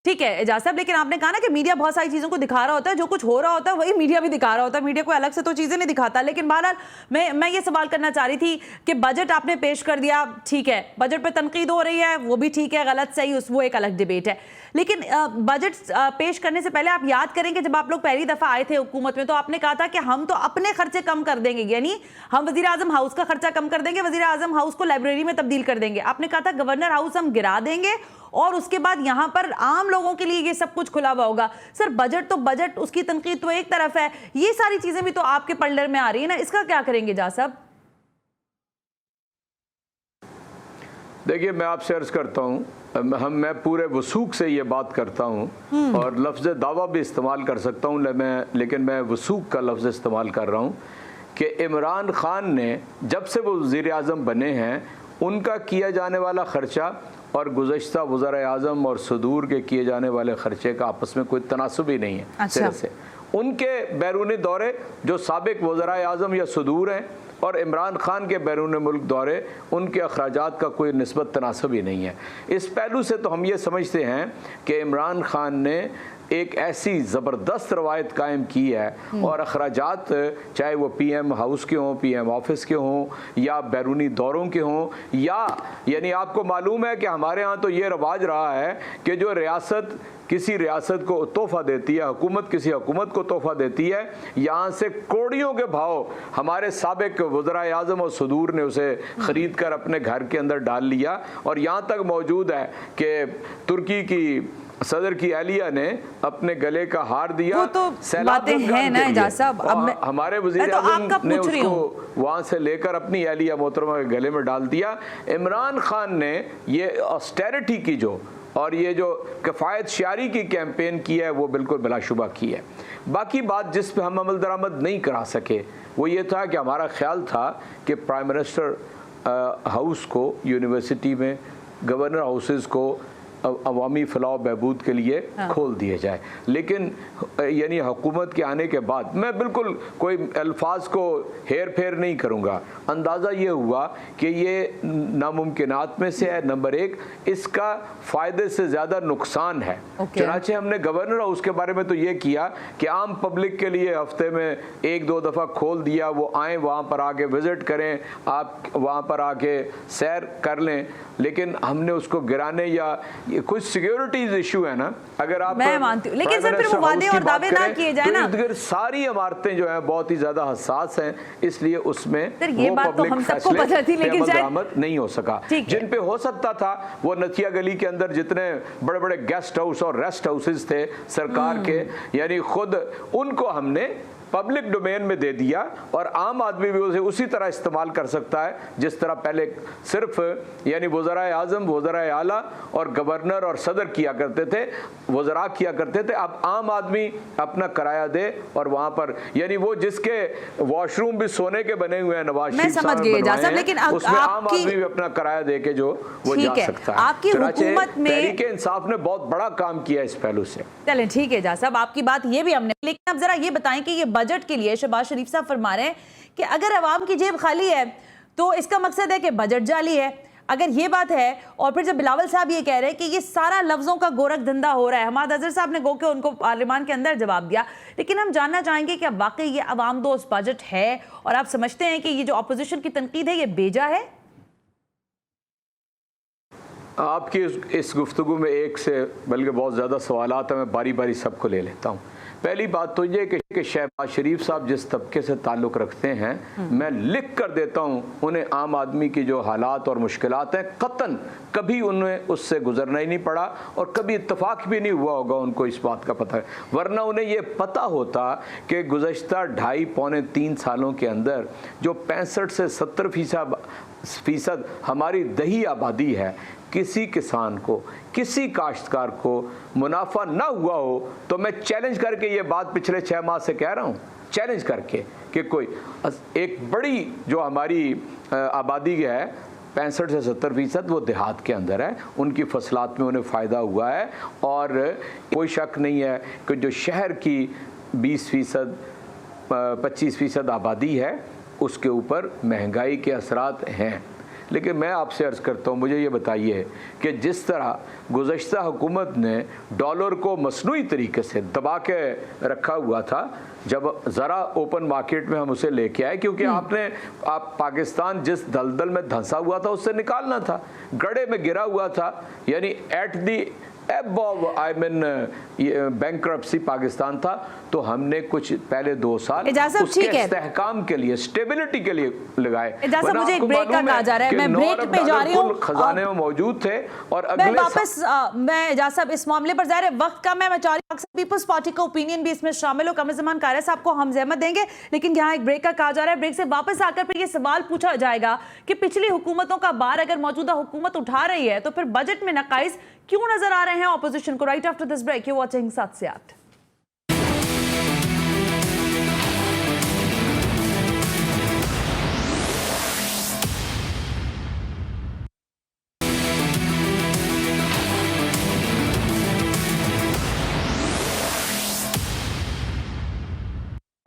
ठीक है एजाज साहब, लेकिन आपने कहा ना कि मीडिया बहुत सारी चीज़ों को दिखा रहा होता है, जो कुछ हो रहा होता है वही मीडिया भी दिखा रहा होता है, मीडिया को अलग से तो चीज़ें नहीं दिखाता। लेकिन बहरहाल मैं ये सवाल करना चाह रही थी कि बजट आपने पेश कर दिया, ठीक है, बजट पे तनकीद हो रही है, वो भी ठीक है, गलत सही वो एक अलग डिबेट है। लेकिन बजट पेश करने से पहले आप याद करेंगे जब आप लोग पहली दफ़ा आए थे हुकूमत में, तो आपने कहा था कि हम तो अपने खर्चे कम कर देंगे, यानी हम वज़ीर आज़म हाउस का खर्चा कम कर देंगे, वज़ीर आज़म हाउस को लाइब्रेरी में तब्दील कर देंगे। आपने कहा था गवर्नर हाउस हम गिरा देंगे और उसके बाद यहां पर आम लोगों के लिए ये सब कुछ खुला हुआ होगा। सर बजट तो बजट, उसकी तनकीद तो एक तरफ है, ये सारी चीजें भी तो आपके पल्लर में आ रही है ना, इसका क्या करेंगे जा साहब? देखिए मैं आपसे अर्ज करता हूँ, मैं पूरे वसूख से ये बात करता हूँ और लफ्ज़ दावा भी इस्तेमाल कर सकता हूँ, लेकिन मैं वसूख का लफ्ज़ इस्तेमाल कर रहा हूँ कि इमरान खान ने जब से वो वज़ीर आज़म बने हैं उनका किया जाने वाला ख़र्चा और गुज़श्ता वज़ीर आज़म और सदूर के किए जाने वाले ख़र्चे का आपस में कोई तनासुब ही नहीं है। अच्छा। से उनके बैरूनी दौरे जो साबिक वज़ीर आज़म या सदूर हैं और इमरान खान के बैरून मुल्क दौरे, उनके अखराजात का कोई निस्बत तनासब ही नहीं है। इस पहलू से तो हम ये समझते हैं कि इमरान खान ने एक ऐसी ज़बरदस्त रवायत कायम की है और अखराजात चाहे वो PM हाउस के हों, PM ऑफिस के हों या बैरूनी दौरों के हों, या यानी आपको मालूम है कि हमारे यहाँ तो ये रवाज रहा है कि जो रियासत किसी रियासत को तोहफ़ा देती है, हुकूमत किसी हुकूमत को तोहफ़ा देती है, यहाँ से कौड़ियों के भाव हमारे साबिक वज़ीर आज़म और सदूर ने उसे ख़रीद कर अपने घर के अंदर डाल लिया। और यहाँ तक मौजूद है कि तुर्की की सदर की एलिया ने अपने गले का हार दिया। वो तो बातें हैं ना एजाज साहब, हमारे वज़ीर आज़म ने उसको वहाँ से लेकर अपनी एलिया मोहतरमा के गले में डाल दिया। इमरान खान ने ये ऑस्टेरिटी की जो और ये जो किफ़ायत शारी की कैंपेन की है वो बिल्कुल बिलाशुबा की है। बाकी बात जिस पे हम अमल दरामद नहीं करा सके वो ये था कि हमारा ख्याल था कि प्राइम मिनिस्टर हाउस को, यूनिवर्सिटी में गवर्नर हाउसेस को अवामी फलाह बहबूद के लिए खोल दिए जाए। लेकिन यानी हुकूमत के आने के बाद मैं बिल्कुल कोई अल्फाज को हेर फेर नहीं करूँगा, अंदाज़ा ये हुआ कि ये नामुमकिनात में से है। नंबर एक, इसका फ़ायदे से ज़्यादा नुकसान है। चुनांचे हमने गवर्नर हाउस के बारे में तो ये किया कि आम पब्लिक के लिए हफ्ते में 1-2 दफ़ा खोल दिया, वो आएँ वहाँ पर आके विज़िट करें, आप वहाँ पर आके सैर कर लें। लेकिन हमने उसको गिराने या कुछ सिक्योरिटीज इशू है ना, अगर आप मैं मानती हूं, लेकिन सर फिर वो वादे और दावे ना किए जाए ना, तो सारी इमारतें जो हैं बहुत ही ज्यादा हसास हैं, इसलिए उसमें ये बात तो हम सबको पता थी, लेकिन शायद नहीं हो सका। जिन पे हो सकता था वो नथिया गली के अंदर जितने बड़े बड़े गेस्ट हाउस और रेस्ट हाउसेस थे सरकार के, यानी खुद उनको हमने पब्लिक डोमेन में दे दिया और आम आदमी भी उसे उसी तरह इस्तेमाल कर सकता है जिस तरह पहले सिर्फ यानी वज़ीर आज़म, वज़ीर आला और गवर्नर और सदर किया करते थे, वज़रा किया करते थे। अब आम आदमी अपना किराया दे और वहाँ पर यानी वो जिसके वॉशरूम भी सोने के बने हुए हैं, नवाज शरीफ साहब बनवाए हैं, लेकिन उसमें आम आदमी भी अपना किराया दे के जो वो जा सकता है। आपकी हुकूमत में तहरीक इंसाफ ने बहुत बड़ा काम किया इस पहलू से। चलें ठीक है जा साहब, आपकी बात ये भी हमने, लेकिन अब जरा ये बताएं कि ये बजट के लिए शहबाज शरीफ साहब फरमा रहे हैं कि अगर अवाम की जेब खाली है तो इसका मकसद है कि बजट जाली है। अगर ये बात है, और फिर जब बिलावल साहब ये कह रहे हैं कि ये सारा लफ्जों का गोरख धंधा हो रहा है, हमाद अजहर साहब ने गो के उनको पार्लियामान के अंदर जवाब दिया, लेकिन हम जानना चाहेंगे कि वाकई ये अवाम दोस्त बजट है और आप समझते हैं कि ये जो अपोजिशन की तनकीद है ये बेजा है? आपकी इस गुफ्तगू में एक से बल्कि बहुत ज़्यादा सवालात हैं, मैं बारी बारी सबको ले लेता हूँ। पहली बात तो ये कि शहबाज शरीफ साहब जिस तबके से ताल्लुक़ रखते हैं, मैं लिख कर देता हूँ उन्हें आम आदमी की जो हालात और मुश्किलात हैं, कतन कभी उन्हें उससे गुजरना ही नहीं पड़ा और कभी इत्तफाक भी नहीं हुआ होगा उनको इस बात का पता है। वरना उन्हें ये पता होता कि गुज़श्ता 2.5-3 सालों के अंदर जो 65 से 70% हमारी दही आबादी है, किसी किसान को, किसी काश्तकार को मुनाफा ना हुआ हो, तो मैं चैलेंज करके ये बात पिछले 6 माह से कह रहा हूँ, चैलेंज करके कि कोई एक बड़ी जो हमारी आबादी है 65 से 70% वो देहात के अंदर है, उनकी फसलात में उन्हें फ़ायदा हुआ है। और कोई शक नहीं है कि जो शहर की 20% 25% आबादी है उसके ऊपर महंगाई के असरात हैं। लेकिन मैं आपसे अर्ज़ करता हूँ, मुझे ये बताइए कि जिस तरह गुज़श्ता हुकूमत ने डॉलर को मसनूई तरीके से दबा के रखा हुआ था, जब ज़रा ओपन मार्केट में हम उसे लेके आए, क्योंकि आप पाकिस्तान जिस दलदल में धंसा हुआ था उससे निकालना था, गड्ढे में गिरा हुआ था, यानी at the above I mean bankruptcy Pakistan था, तो हमने कुछ पहले 2 साल उसके इस्तेहकाम के लिए, स्टेबिलिटी के लिए लगाए। मुझे एक ब्रेक का कहा जा रहा है, मैं ब्रेक पे जा रही हूँ, खजाने में मौजूद थे और अगले मैं एजाज साहब इस मामले पर ज़ाहिर है वक्त का मैं चाह रही हूँ पीपल्स पार्टी का ओपिनियन भी इसमें शामिल हो। कमरुज़्ज़मान कारिया साहब को हम ज़हमत देंगे, लेकिन यहाँ एक ब्रेक का कहा जा रहा है। ब्रेक से वापस आकर फिर ये सवाल पूछा जाएगा कि पिछली हुकूमतों का बार अगर मौजूदा हुकूमत उठा रही है तो फिर बजट में नकाइस क्यों नजर आ रहे हैं ऑपोजिशन को। Right after this break, you watching 7 से 8।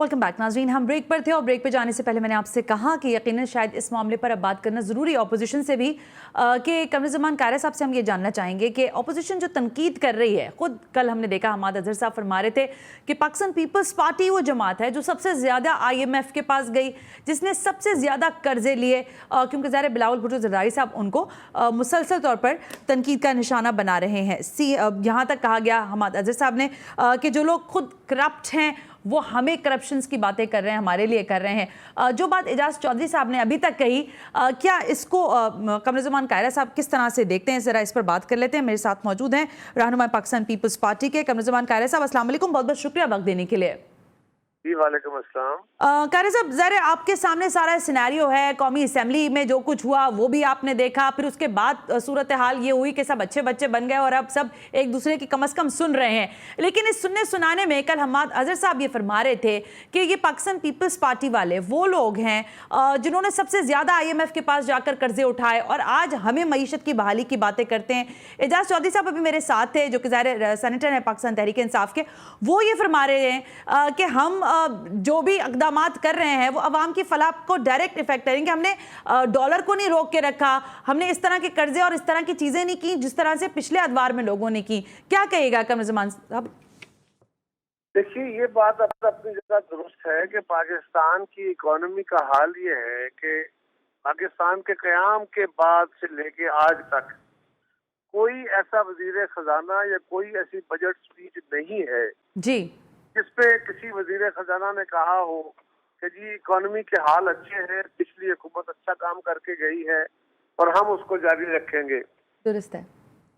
वेलकम बैक नाज़रीन, हम ब्रेक पर थे और ब्रेक पे जाने से पहले मैंने आपसे कहा कि यकीनन शायद इस मामले पर अब बात करना ज़रूरी है ऑपोजिशन से भी, कि कमरुज़्ज़मान कारिया साहब से हम ये जानना चाहेंगे कि ऑपोजिशन जो तनकीद कर रही है, ख़ुद कल हमने देखा हमाद अज़हर साहब फरमा रहे थे कि पाकिस्तान पीपल्स पार्टी वो जमात है जो सबसे ज़्यादा IMF के पास गई, जिसने सबसे ज़्यादा कर्जे लिए, क्योंकि ज़ाहिर बिलावल भुट्टो ज़रदारी साहब उनको मुसलसल तौर पर तनकीद का निशाना बना रहे हैं। यहाँ तक कहा गया हमाद अज़हर साहब ने कि जो लोग खुद करप्ट हैं वो हमें करप्शंस की बातें कर रहे हैं, हमारे लिए कर रहे हैं। जो बात एजाज चौधरी साहब ने अभी तक कही, क्या इसको कमरुज़्ज़मान कारिया साहब किस तरह से देखते हैं, ज़रा इस पर बात कर लेते हैं। मेरे साथ मौजूद हैं रहनुमा पाकिस्तान पीपल्स पार्टी के कमरुज़्ज़मान कारिया साहब। अस्सलाम वालेकुम, बहुत बहुत शुक्रिया वक्त देने के लिए। वालेकुम अस्सलाम। कारिया साहब, ज़रा आपके सामने सारा सिनेरियो है, कौमी असेंबली में जो कुछ हुआ वो भी आपने देखा, फिर उसके बाद सूरत हाल ये हुई कि सब अच्छे बच्चे बन गए और अब सब एक दूसरे की कम से कम सुन रहे हैं। लेकिन इस सुनने सुनाने में कल हमाद अज़हर साहब ये फरमा रहे थे कि ये पाकिस्तान पीपल्स पार्टी वाले वो लोग हैं जिन्होंने सबसे ज़्यादा IMF के पास जाकर कर्जे उठाए और आज हमें मईशत की बहाली की बातें करते हैं। एजाज चौधरी साहब अभी मेरे साथ थे, जो कि ज़ाहिर सेनेटर हैं पाकिस्तान तहरीक इंसाफ के, वो ये फरमा रहे हैं कि हम जो भी इक़दामात कर रहे हैं वो अवाम की फलाह को डायरेक्ट इफेक्ट करेंगे। हमने डॉलर को नहीं रोक के रखा, हमने इस तरह के कर्जे और इस तरह की चीजें नहीं की जिस तरह से पिछले अदवार में लोगों ने की। क्या कहेगा कमरुज़्ज़मान साहब? देखिए, ये बात अपनी जगह दुरुस्त है कि पाकिस्तान की इकोनॉमी का हाल ये है कि पाकिस्तान के क़याम के बाद से लेके आज तक कोई ऐसा वजीर खजाना या कोई ऐसी बजट स्पीच नहीं है जी जिसपे किसी वजीर खजाना ने कहा हो कि जी इकोनॉमी के हाल अच्छे हैं, पिछली हुकूमत अच्छा काम करके गई है और हम उसको जारी रखेंगे। दुरुस्त है।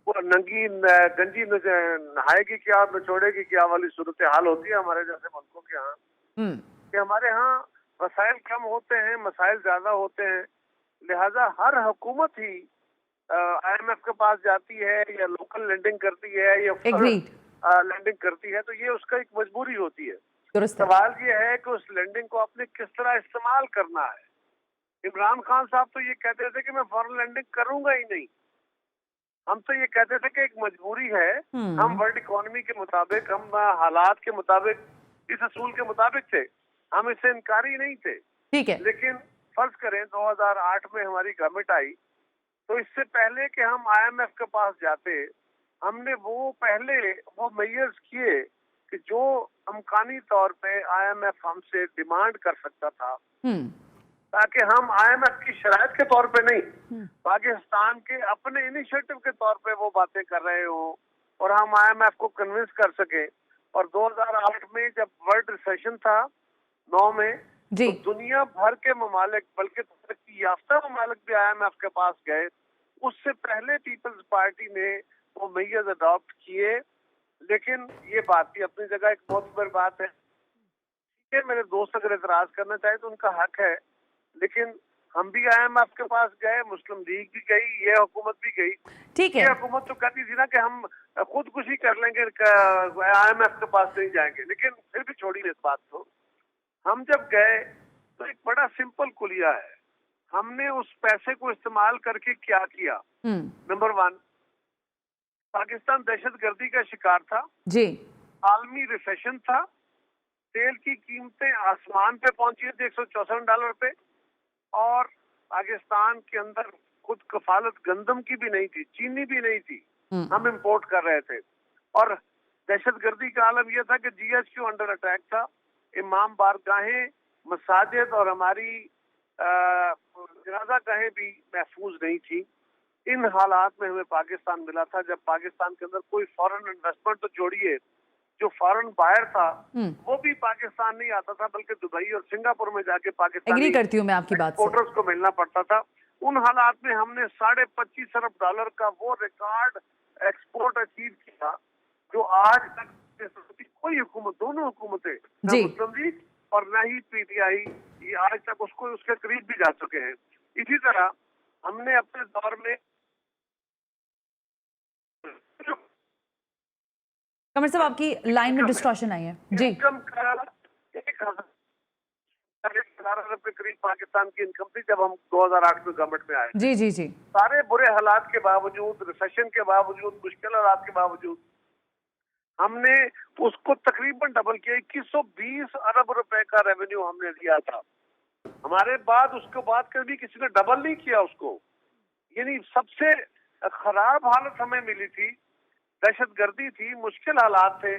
वो नंगी गंजी नहाएगी क्या और नचोड़ेगी क्या वाली सूरत हाल होती है हमारे जैसे मुल्कों के यहाँ, कि हमारे यहाँ वसाइल कम होते हैं, मसाइल ज्यादा होते हैं, लिहाजा हर हुकूमत ही IMF के पास जाती है या लोकल लेंडिंग करती है या लैंडिंग करती है, तो ये उसका एक मजबूरी होती है। सवाल ये है कि उस लैंडिंग को आपने किस तरह इस्तेमाल करना है। इमरान खान साहब तो ये कहते थे कि मैं फॉरेन लैंडिंग करूंगा ही नहीं, हम तो ये कहते थे कि एक मजबूरी है, हम वर्ल्ड इकोनॉमी के मुताबिक, हम हालात के मुताबिक, इस असूल के मुताबिक थे, हम इससे इनकारी नहीं थे। ठीक है, लेकिन फर्ज करें 2008 में हमारी गवर्नमेंट आई, तो इससे पहले कि हम IMF के पास जाते, हमने पहले वो मेजर्स किए कि जो अमकानी तौर पे IMF हमसे डिमांड कर सकता था, ताकि हम IMF की शराइत के तौर पे नहीं, पाकिस्तान के अपने इनिशिएटिव के तौर पे वो बातें कर रहे हो और हम IMF को कन्विंस कर सके। और 2008 में जब वर्ल्ड रिसेशन था 9 में, तो दुनिया भर के ममालिक, बल्कि तरक्की याफ्ता ममालिक भी IMF के पास गए। उससे पहले पीपल्स पार्टी ने वो मेजर्स अडॉप्ट किए, लेकिन ये बात भी अपनी जगह एक बहुत बड़ी बात है। ठीक है, मेरे दोस्त अगर एतराज करना चाहे तो उनका हक है, लेकिन हम भी IMF के पास गए, मुस्लिम लीग भी गई, ये हुकूमत भी गई। ठीक है, ये हुकूमत तो कहती थी ना कि हम खुदकुशी कर लेंगे, IMF के पास नहीं जाएंगे, लेकिन फिर भी छोड़िए इस बात को। हम जब गए तो एक बड़ा सिंपल कुलिया है, हमने उस पैसे को इस्तेमाल करके क्या किया। नंबर 1, पाकिस्तान दहशतगर्दी का शिकार था जी, आलमी रिसेशन था, तेल की कीमतें आसमान पे पहुंची थी $164 पे, और पाकिस्तान के अंदर खुद कफालत गंदम की भी नहीं थी, चीनी भी नहीं थी, हम इंपोर्ट कर रहे थे। और दहशतगर्दी का आलम यह था कि GHQ अंडर अटैक था, इमाम बारगाहें, मसाजिद और हमारी जनाजा गाहें भी महफूज नहीं थी। इन हालात में हमें पाकिस्तान मिला था, जब पाकिस्तान के अंदर कोई फॉरेन इन्वेस्टमेंट तो छोड़िए, जो फॉरेन बायर था वो भी पाकिस्तान नहीं आता था, बल्कि दुबई और सिंगापुर में जाके पाकिस्तान एग्री करती हूँ मैं आपकी बात से, एक्सपोर्टर्स को मिलना पड़ता था। उन हालात में हमने $25.5 अरब का वो रिकॉर्ड एक्सपोर्ट अचीव किया जो आज तक कोई हुकूमत, दोनों हुकूमतें, ना मुस्लिम लीग और ना ही PTI, ये आज तक उसको उसके करीब भी जा चुके हैं। इसी तरह हमने अपने दौर में कमर साहब आपकी लाइन में डिस्टॉर्शन आई है जी। इनकम का 1,000 अरब के करीब पाकिस्तान की इनकम थी जब हम 2008 में गवर्नमेंट में आए। जी जी जी। सारे बुरे हालात के बावजूद, रिसेशन के बावजूद, मुश्किल हालात के बावजूद हमने उसको तकरीबन डबल किया। 2120 अरब रुपए का रेवेन्यू हमने दिया था। हमारे बाद उसके बाद कभी किसी ने डबल नहीं किया उसको। यानी सबसे खराब हालत हमें मिली थी, दहशतगर्दी थी, मुश्किल हालात थे,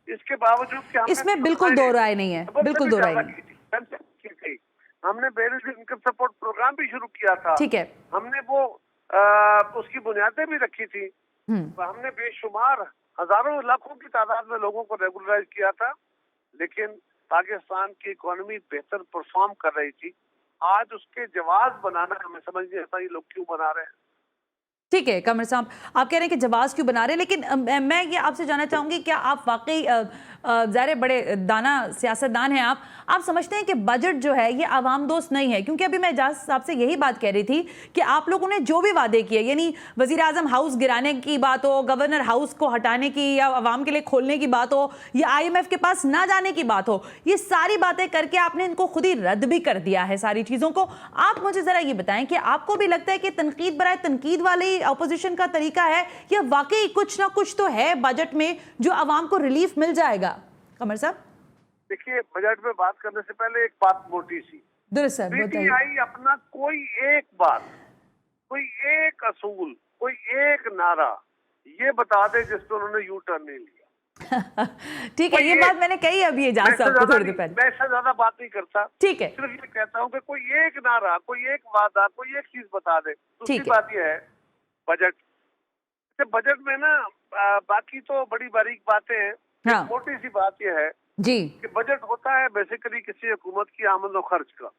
इसके बावजूद कि इसमें बिल्कुल दो राय नहीं है, बिल्कुल दो राय नहीं। हमने बेसिक इनकम सपोर्ट प्रोग्राम भी शुरू किया था, ठीक है, हमने वो उसकी बुनियादें भी रखी थी, हमने बेशुमार हजारों लाखों की तादाद में लोगों को रेगुलराइज किया था, लेकिन पाकिस्तान की इकोनॉमी बेहतर परफॉर्म कर रही थी। आज उसके जवाब बनाना हमें समझ नहीं आता ये लोग क्यों बना रहे हैं। ठीक है कमर साहब, आप कह रहे हैं कि जवाब क्यों बना रहे हैं, लेकिन मैं ये आपसे जानना चाहूंगी, क्या आप वाकई ज़ाहिर बड़े दाना सियासतदान हैं आप समझते हैं कि बजट जो है ये आवाम दोस्त नहीं है? क्योंकि अभी मैं एजाज साहब से यही बात कह रही थी कि आप लोगों ने जो भी वादे किए, यानी वज़ीर आज़म हाउस गिराने की बात हो, गवर्नर हाउस को हटाने की या आवाम के लिए खोलने की बात हो, या IMF के पास ना जाने की बात हो, ये सारी बातें करके आपने इनको खुद ही रद्द भी कर दिया है सारी चीज़ों को। आप मुझे ज़रा ये बताएं कि आपको भी लगता है कि तनकीद बराए तनकीद वाली अपोजिशन का तरीका है, या वाकई कुछ ना कुछ तो है बजट में जो आवाम को रिलीफ मिल जाएगा? कमर साहब देखिए, बजट में बात करने से पहले एक बात मोटी सी, दुरुस्त सर, PTI अपना कोई एक बात, कोई एक असूल, कोई एक नारा ये बता दे जिस पर उन्होंने यू टर्न नहीं लिया। ठीक है, ये बात मैंने कही अभी एजाज साहब को थोड़ी देर पहले। मैं इससे ज्यादा बात नहीं करता, ठीक है, सिर्फ ये कहता हूँ कि कोई एक नारा, कोई एक वादा, कोई एक चीज बता दे। दूसरी बात यह है बजट में ना बाकी तो बड़ी बारीक बातें हैं। हाँ। मोटी सी बात यह है जी कि बजट होता है बेसिकली किसी हुकूमत की आमदन और खर्च का।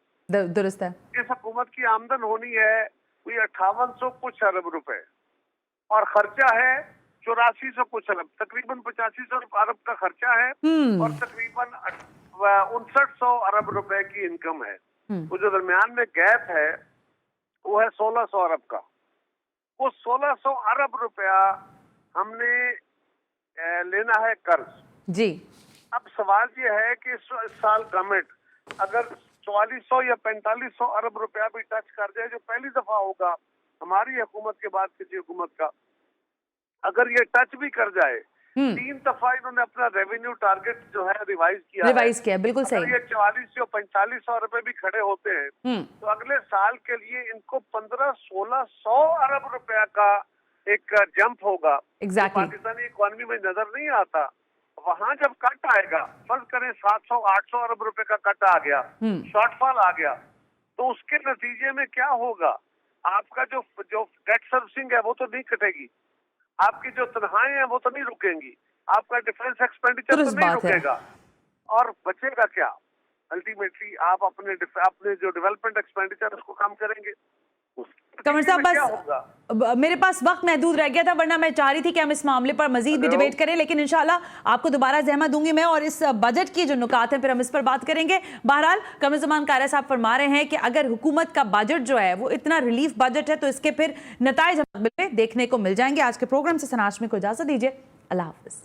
दुरुस्त है। इस हुकूमत की आमदन होनी है कोई 5800 कुछ अरब रुपए और खर्चा है 8400 कुछ अरब, तकरीबन 8500 अरब का खर्चा है और तकरीबन 5900 अरब रुपए की इनकम है। वो जो दरमियान में गैप है वो है 1600 अरब का। वो 1600 अरब रुपया हमने लेना है कर्ज जी। अब सवाल ये है कि इस साल गवर्नमेंट अगर 4400 या 4500 अरब रुपया भी टच कर जाए, जो पहली दफा होगा हमारी हुकूमत के बाद किसी हुकूमत का, अगर ये टच भी कर जाए, 3 दफा इन्होंने अपना रेवेन्यू टारगेट जो है रिवाइज किया, बिल्कुल सही। ये 4400 या 4500 रुपए भी खड़े होते हैं तो अगले साल के लिए इनको 1500-1600 अरब रुपया का एक जंप होगा। पाकिस्तानी इकोनॉमी में नजर नहीं आता। वहां जब कट आएगा, फर्ज करें 700-800 अरब रुपए का कट आ गया, शॉर्टफॉल आ गया, तो उसके नतीजे में क्या होगा? आपका जो डेट सर्विसिंग है वो तो नहीं कटेगी, आपकी जो तनख्वाहें हैं वो तो नहीं रुकेंगी, आपका डिफेंस एक्सपेंडिचर तो नहीं रुकेगा, और बचेगा क्या? अल्टीमेटली आप अपने जो डेवलपमेंट एक्सपेंडिचर उसको कम करेंगे। कमर साहब बस मेरे पास वक्त महदूद रह गया था, वरना मैं चाह रही थी कि हम इस मामले पर मजीद भी डिबेट करें, लेकिन इंशाल्लाह आपको दोबारा ज़हमत दूंगी मैं, और इस बजट की जो नुकात हैं फिर हम इस पर बात करेंगे। बहरहाल कमरुज़्ज़मान कारा साहब फरमा रहे हैं कि अगर हुकूमत का बजट जो है वो इतना रिलीफ बजट है तो इसके फिर नताइज देखने को मिल जाएंगे। आज के प्रोग्राम से सना हाशमी को इजाज़त दीजिए, अल्लाह हाफ़िज़।